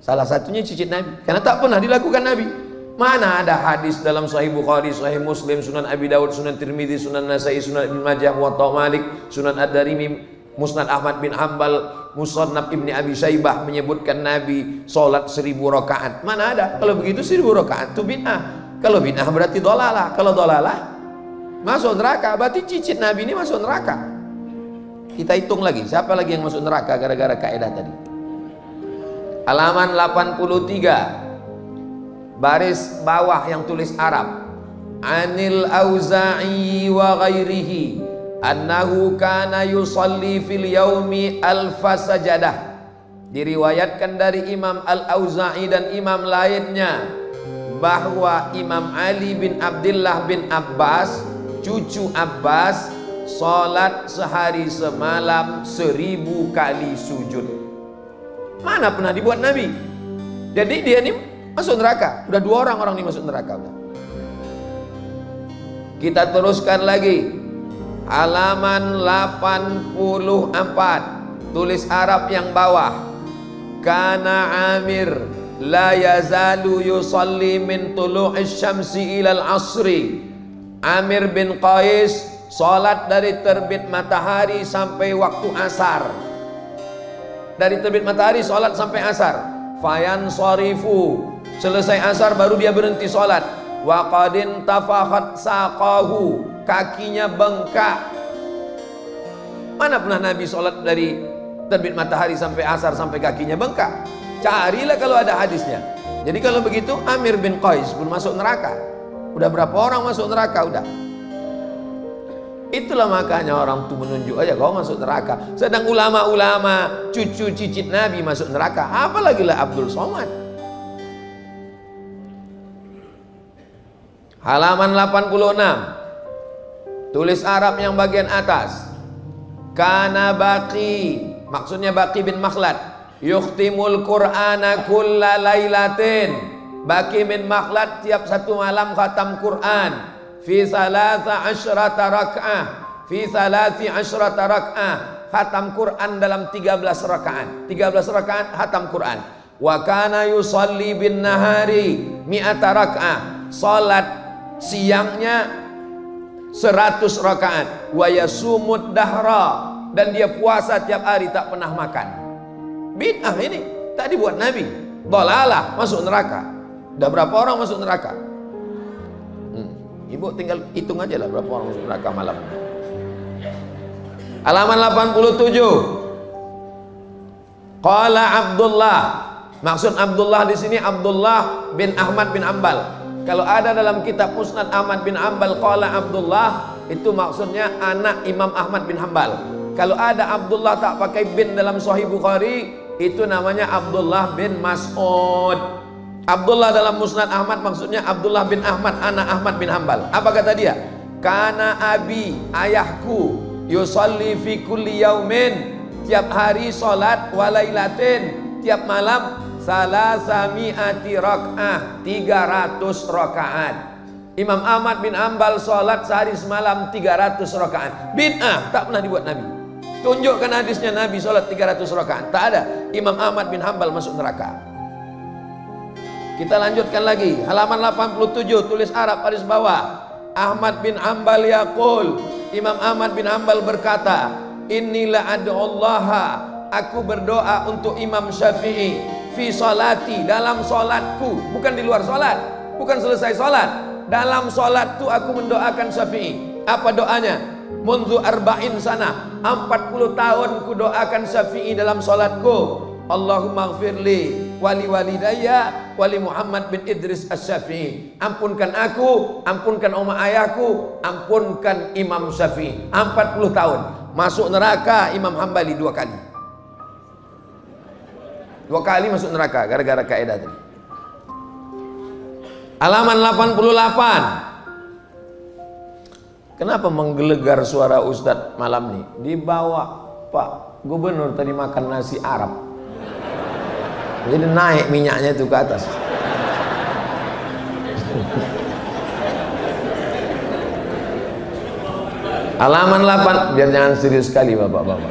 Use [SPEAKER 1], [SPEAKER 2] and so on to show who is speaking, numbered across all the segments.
[SPEAKER 1] Salah satunya cicit Nabi, karena tak pernah dilakukan Nabi. Mana ada hadis dalam Sahih Bukhari, Sahih Muslim, Sunan Abi Dawud, Sunan Tirmidzi, Sunan Nasai, Sunan Ibn Majah, Muwatta Malik, Sunan Ad-Darimi, Musnad Ahmad bin Hanbal, Musannaf Ibni Abi Syaibah menyebutkan Nabi sholat 1000 rakaat. Mana ada? Kalau begitu 1000 rakaat itu bid'ah. Kalau bid'ah berarti dolalah. Kalau dolalah masuk neraka. Berarti cicit Nabi ini masuk neraka. Kita hitung lagi, siapa lagi yang masuk neraka gara-gara kaidah tadi? Halaman 83, baris bawah yang tulis Arab. Anil Auza'i wa ghairihi annahu kana yusalli fil yaumi alfa sajadah. Diriwayatkan dari Imam Al-Auza'i dan imam lainnya bahwa Imam Ali bin Abdullah bin Abbas, cucu Abbas, salat sehari semalam 1000 kali sujud. Mana pernah dibuat Nabi? Jadi dia ini masuk neraka. Udah 2 orang ini masuk neraka udah. Kita teruskan lagi. Halaman 84, tulis Arab yang bawah. Kana Amir la yazalu yusalli min tulu'is syamsi ilal asri. Amir bin Qais salat dari terbit matahari sampai waktu asar. Dari terbit matahari sholat sampai asar. Fayan sharifu, selesai asar baru dia berhenti sholat. Wa qadin tafahat saqahu, kakinya bengkak. Mana pernah Nabi sholat dari terbit matahari sampai asar sampai kakinya bengkak? Carilah kalau ada hadisnya. Jadi kalau begitu Amir bin Qais pun masuk neraka. Udah berapa orang masuk neraka udah? Itulah makanya orang tuh menunjuk aja kau masuk neraka. Sedang ulama-ulama cucu cicit Nabi masuk neraka, apalagi lah Abdul Somad. Halaman 86, tulis Arab yang bagian atas. Kana Baqi, maksudnya Baqi bin Makhlad, yukhtimul Qur'ana kulla lailatin. Baqi bin Makhlad tiap satu malam khatam Quran. Fi salasa asyrata rak'ah, fi salasi asyrata rak'ah, khatam Quran dalam 13 rakaat. 13 rakaat khatam Quran. Wa kana yusalli bin nahari mi'ata rak'ah, salat siangnya 100 rakaat. Wa yasumud dahra, dan dia puasa tiap hari tak pernah makan. Bid'ah ini tak dibuat Nabi. Dolalah, masuk neraka. Udah berapa orang masuk neraka? Ibu tinggal hitung aja lah berapa orang masuk neraka malam. Halaman 87. Qala Abdullah, maksud Abdullah di sini Abdullah bin Ahmad bin Hanbal. Kalau ada dalam kitab Musnad Ahmad bin Hanbal qala Abdullah, itu maksudnya anak Imam Ahmad bin Hanbal. Kalau ada Abdullah tak pakai bin dalam Sahih Bukhari, itu namanya Abdullah bin Mas'ud. Abdullah dalam Musnad Ahmad maksudnya Abdullah bin Ahmad, anak Ahmad bin Hanbal. Apa kata dia? Kana abi, ayahku, yusalli fi kulli yaumin, tiap hari salat, walailatin, tiap malam, salasami'ati rak'ah, 300 rakaat. Imam Ahmad bin Hanbal salat sehari semalam 300 rakaat. Bid'ah, tak pernah dibuat Nabi. Tunjukkan hadisnya Nabi salat 300 rakaat. Tak ada. Imam Ahmad bin Hanbal masuk neraka. Kita lanjutkan lagi, halaman 87, tulis Arab baris bawah. Ahmad bin Hanbal yaqul, Imam Ahmad bin Hanbal berkata, Inilah ad'ullaha, aku berdoa untuk Imam Syafi'i fi salati, dalam salatku, bukan di luar salat, bukan selesai salat, dalam salatku aku mendoakan Syafi'i. Apa doanya? Mundu arba'in sana, 40 tahun ku doakan Syafi'i dalam salatku. Allahumma gfirli wali walidayya wali Muhammad bin Idris Asy-Syafi'i. Ampunkan aku, ampunkan oma ayahku, ampunkan Imam Syafi'i. 40 tahun masuk neraka Imam Hambali 2 kali. 2 kali masuk neraka gara-gara kaidah tadi. Halaman 88. Kenapa menggelegar suara Ustadz malam nih? Dibawa Pak Gubernur tadi makan nasi Arab. Jadi naik minyaknya itu ke atas. Halaman 8, biar jangan serius sekali bapak-bapak.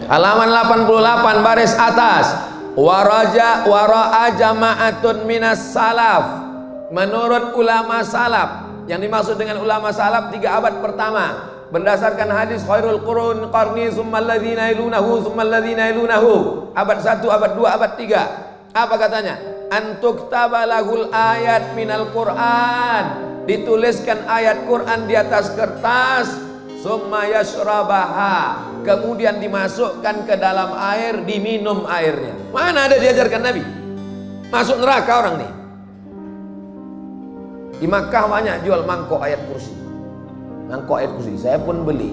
[SPEAKER 1] Halaman 88 baris atas. Wara'a jama'atun minas salaf. Menurut ulama salaf, yang dimaksud dengan ulama salaf 3 abad pertama, berdasarkan hadis khairul qurun qarni tsummal ladzina yalunahu tsummal ladzina yalunahu, abad 1, abad 2, abad 3. Apa katanya? Antuktaba lahul ayat minal Qur'an, dituliskan ayat Quran di atas kertas, summa yashrabaha, kemudian dimasukkan ke dalam air, diminum airnya. Mana ada diajarkan Nabi? Masuk neraka orang nih. Di Makkah banyak jual mangkok ayat kursi. Mangkok ayat kursi, saya pun beli.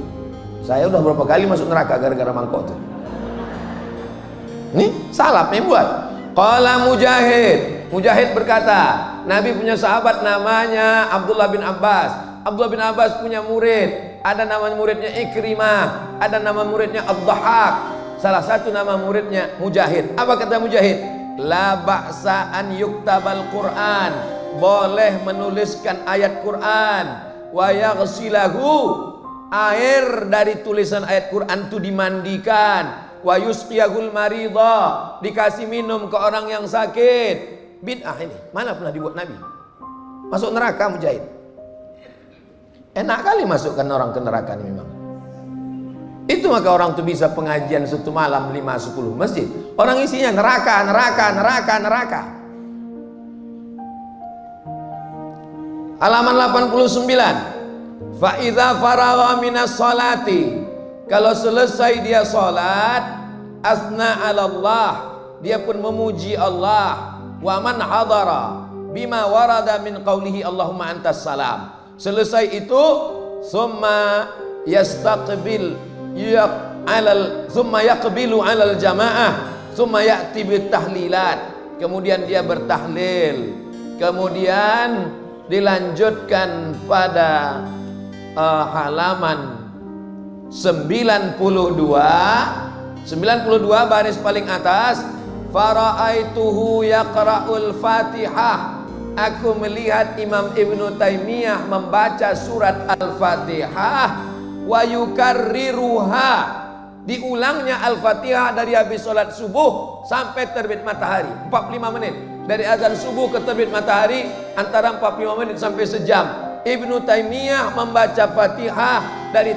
[SPEAKER 1] Saya udah berapa kali masuk neraka gara-gara mangkok itu. Nih, salaf yang buat. Qala Mujahid. Mujahid berkata, Nabi punya sahabat namanya Abdullah bin Abbas. Abdullah bin Abbas punya murid. Ada nama muridnya Ikrimah, ada nama muridnya Ad-Dhahhak. Salah satu nama muridnya Mujahid. Apa kata Mujahid? La ba'sa an yuktabal Qur'an. Boleh menuliskan ayat Quran, wa yaghsilahu, air dari tulisan ayat Quran itu dimandikan, wa yusqiyahul marida, dikasih minum ke orang yang sakit. Bid'ah ini mana pernah dibuat Nabi? Masuk neraka Mujahid. Enak kali masukkan orang ke neraka ini memang. Itu maka orang tuh bisa pengajian 1 malam 5-10 masjid. Orang isinya neraka, neraka, neraka, neraka. Halaman 89. Fa idza faragha minas salati, kalau selesai dia salat, asna 'ala Allah, dia pun memuji Allah. Wa man hadara bima warada min qawlihi Allahumma antas salam. Selesai itu, summa yastaqbil summa yaqbilu 'alal jamaah, summa ya'ti bit tahlilat. Kemudian dia bertahlil. Kemudian dilanjutkan pada halaman 92 baris paling atas. Fara'aituhu yaqra'ul Fatihah, aku melihat Imam Ibnu Taimiyah membaca surat Al-Fatihah, wa yukarriruha, diulangnya Al-Fatihah dari habis sholat subuh sampai terbit matahari, 45 menit. Dari azan subuh ke terbit matahari antara 45 menit sampai sejam. Ibnu Taimiyah membaca Fatihah dari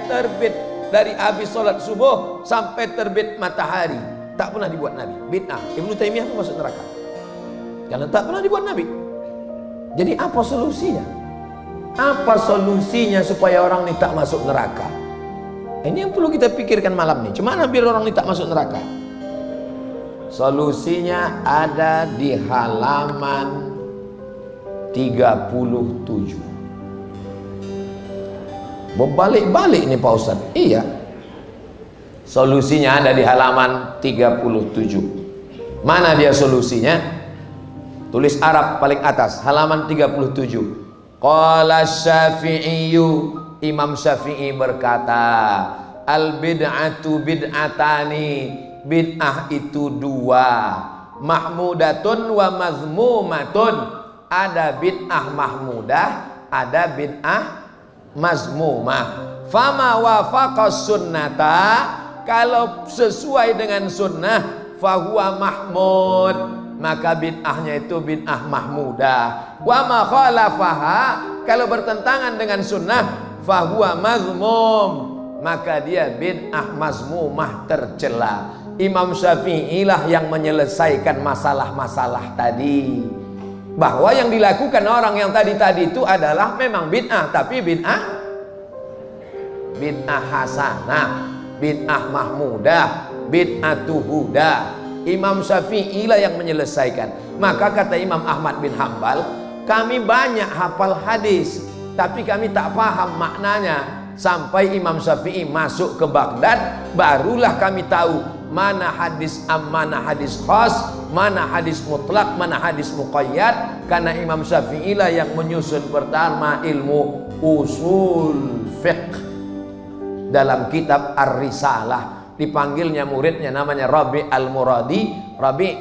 [SPEAKER 1] habis sholat subuh sampai terbit matahari. Tak pernah dibuat Nabi. Bid'ah. Ibnu Taimiyah pun masuk neraka karena tak pernah dibuat Nabi. Jadi apa solusinya? Apa solusinya supaya orang ini tak masuk neraka? Ini yang perlu kita pikirkan malam ini. Gimana biar orang ini tak masuk neraka? Solusinya ada di halaman 37. Berbalik-balik nih Pak Ustadz. Iya. Solusinya ada di halaman 37. Mana dia solusinya? Tulis Arab paling atas, halaman 37. Qala Syafi'iyyu, Imam Syafi'i berkata, al bid'atu bid'atani, bid'ah itu 2, mahmudatun wa mazmumatun. Ada bid'ah mahmudah, ada bid'ah mazmumah. Fama wafaqas sunnata, kalau sesuai dengan sunnah, fahuwa mahmud, maka bid'ahnya itu bid'ah mahmudah. Wa ma khalafaha, kalau bertentangan dengan sunnah, fahuwa mazmum, maka dia bid'ah mazmumah, tercela. Imam Syafi'i lah yang menyelesaikan masalah-masalah tadi, bahwa yang dilakukan orang yang tadi-tadi itu adalah memang bid'ah, tapi bid'ah hasanah, bid'ah mahmudah, bid'atu huda. Imam Syafi'i lah yang menyelesaikan. Maka kata Imam Ahmad bin Hanbal, kami banyak hafal hadis, tapi kami tak paham maknanya. Sampai Imam Syafi'i masuk ke Baghdad, barulah kami tahu mana hadis am, mana hadis khas, mana hadis mutlak, mana hadis muqayyad. Karena Imam Syafi'i lah yang menyusun pertama ilmu usul fiqh dalam kitab Ar-Risalah. Dipanggilnya muridnya namanya Rabi Al-Muradi. Rabi,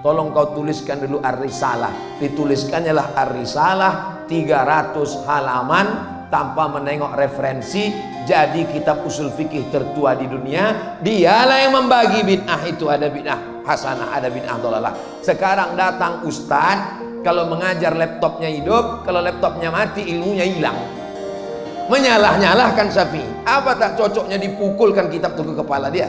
[SPEAKER 1] tolong kau tuliskan dulu Ar-Risalah. Dituliskannya lah Ar-Risalah 300 halaman tanpa menengok referensi, jadi kitab usul fikih tertua di dunia. Dialah yang membagi bid'ah itu, ada bid'ah hasanah, ada bid'ah dhalalah. Sekarang datang ustaz, kalau mengajar laptopnya hidup, kalau laptopnya mati ilmunya hilang. Menyalah-nyalahkan Syafi'i. Apa tak cocoknya dipukulkan kitab itu ke kepala dia?